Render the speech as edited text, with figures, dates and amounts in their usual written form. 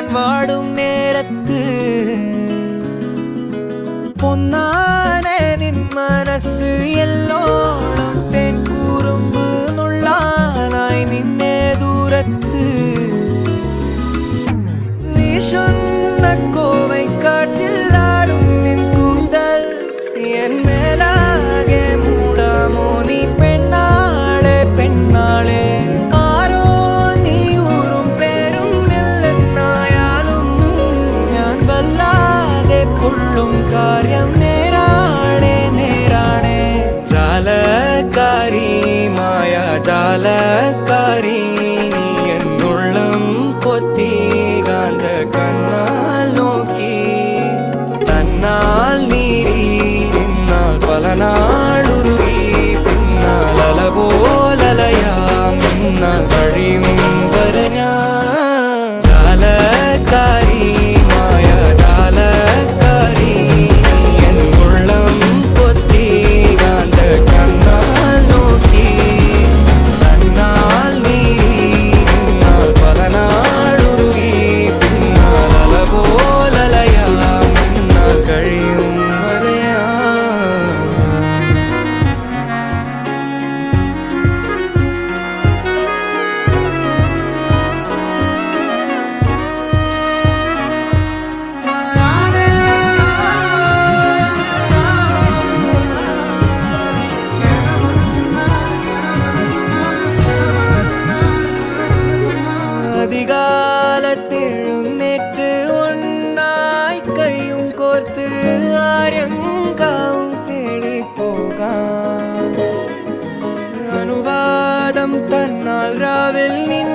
நான் வாடும் நேரத்து பொன்னானே நின் மனசு எல்லோடும் தென் கூறும்பு நுள்ளானாய் நின்னே தூரத்து நீ சொன்ன கோவை காட்டில் ஆடும் நின் கூந்தல் என் மேலாகே மூடாமோ நீ பெண்ணாளே பெண்ணாளே ആരോ നീ ഊറും പേരും ഇല്ലെന്നായാലും ഞാൻ വല്ലാതെ പൊള്ളും കാര്യം നേരാണേ നേരാണേ ജാലക്കാരി മായ ജാലക്കാരി നീ എന്നുള്ളം കൊത്തി കാന്ത കണ്ണാൽ നോക്കി തന്നാൽ നീരി നിന്നാൽ പല നാളുരുകി പിന്നാൽ അലപോലലയാം നിന്നാൽ കഴിയും വരഞ്ഞ ജാലക്കാരി മായ ജാലക്കാരി എന്നുള്ളം കൊത്തി കാന്ത കണ്ണാൽ നോക്കി തന്നാൽ നീരി നിന്നാൽ പല നാളുരുകി പിന്നാൽ അലപോലലയാം നിന്നാൽ കഴിയും വരയാ அதிகாலத்தெழுന്നേറ്റ് ഒന്നായി കൈയും കോർത്ത് ആരെങ്കാവും തേടി പോകാം അനുവാദം തന്നാൽ രാവിൽ നിൻ